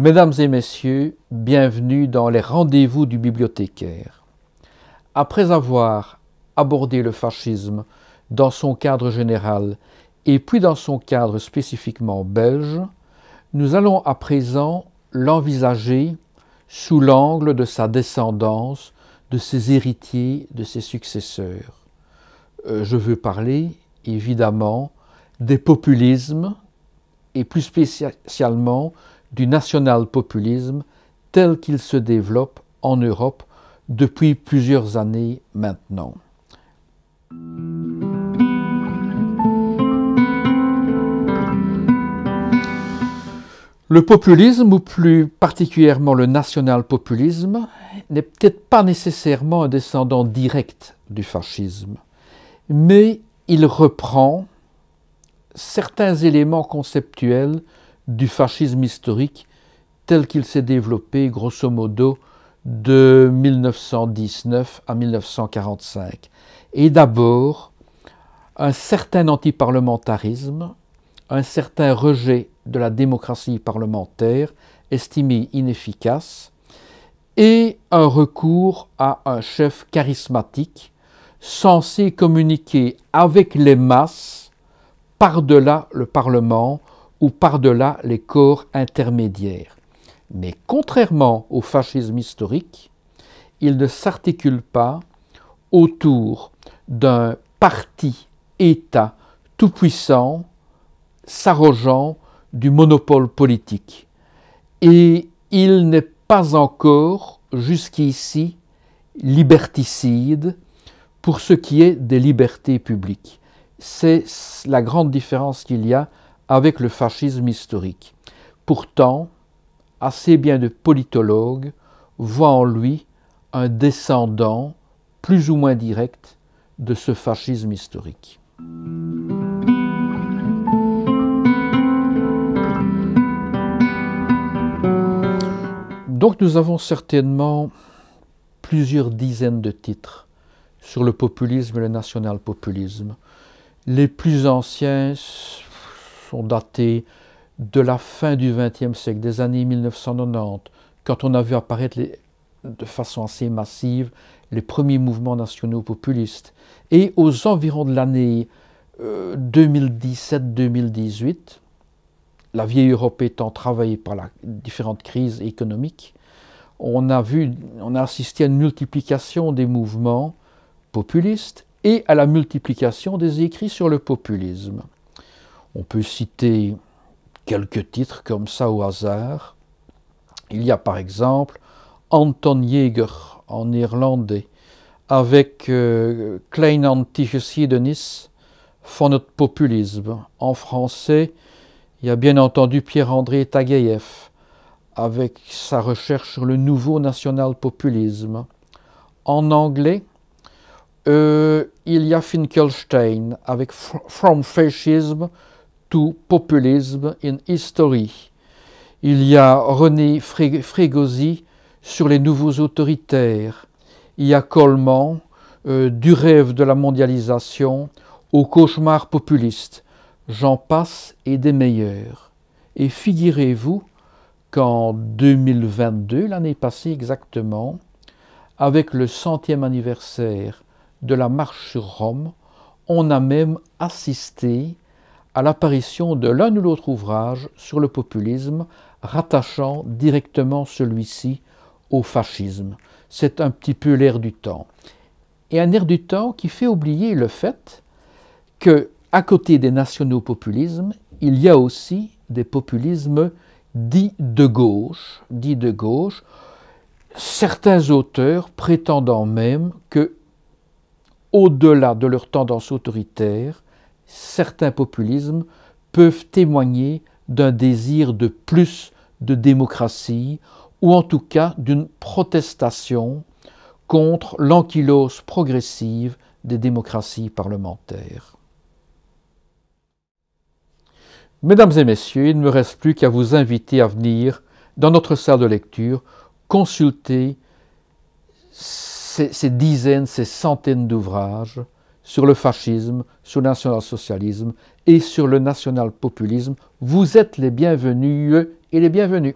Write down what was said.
Mesdames et messieurs, bienvenue dans les rendez-vous du bibliothécaire. Après avoir abordé le fascisme dans son cadre général et puis dans son cadre spécifiquement belge, nous allons à présent l'envisager sous l'angle de sa descendance, de ses héritiers, de ses successeurs. Je veux parler, évidemment, des populismes et plus spécialement du national-populisme tel qu'il se développe en Europe depuis plusieurs années maintenant. Le populisme, ou plus particulièrement le national-populisme, n'est peut-être pas nécessairement un descendant direct du fascisme, mais il reprend certains éléments conceptuels du fascisme historique tel qu'il s'est développé grosso modo de 1919 à 1945. Et d'abord, un certain antiparlementarisme, un certain rejet de la démocratie parlementaire estimée inefficace et un recours à un chef charismatique censé communiquer avec les masses par-delà le Parlement ou par-delà les corps intermédiaires. Mais contrairement au fascisme historique, il ne s'articule pas autour d'un parti-État tout-puissant, s'arrogeant du monopole politique. Et il n'est pas encore, jusqu'ici, liberticide pour ce qui est des libertés publiques. C'est la grande différence qu'il y a avec le fascisme historique. Pourtant, assez bien de politologues voient en lui un descendant plus ou moins direct de ce fascisme historique. Donc nous avons certainement plusieurs dizaines de titres sur le populisme et le national-populisme. Les plus anciens sont datés de la fin du XXe siècle, des années 1990, quand on a vu apparaître de façon assez massive les premiers mouvements nationaux populistes. Et aux environs de l'année 2017-2018, la vieille Europe étant travaillée par les différentes crises économiques, on a assisté à une multiplication des mouvements populistes et à la multiplication des écrits sur le populisme. On peut citer quelques titres comme ça au hasard. Il y a par exemple Anton Jäger en néerlandais avec Kleine Antigeschiedenis von het Populisme. En français, il y a bien entendu Pierre-André Taguieff avec sa recherche sur le nouveau national-populisme. En anglais, il y a Finkelstein avec From Fascism to Populism in History. Il y a René Frégosi sur les nouveaux autoritaires. Il y a Coleman, du rêve de la mondialisation au cauchemar populiste. J'en passe et des meilleurs. Et figurez-vous qu'en 2022, l'année passée exactement, avec le 100e anniversaire de la marche sur Rome, on a même assisté à l'apparition de l'un ou l'autre ouvrage sur le populisme, rattachant directement celui-ci au fascisme. C'est un petit peu l'air du temps. Et un air du temps qui fait oublier le fait que, à côté des nationaux-populismes, il y a aussi des populismes dits de gauche. Certains auteurs prétendant même que, au-delà de leur tendance autoritaire, certains populismes peuvent témoigner d'un désir de plus de démocratie ou en tout cas d'une protestation contre l'ankylose progressive des démocraties parlementaires. Mesdames et messieurs, il ne me reste plus qu'à vous inviter à venir dans notre salle de lecture consulter ces dizaines, ces centaines d'ouvrages sur le fascisme, sur le national-socialisme et sur le national-populisme. Vous êtes les bienvenus et les bienvenus.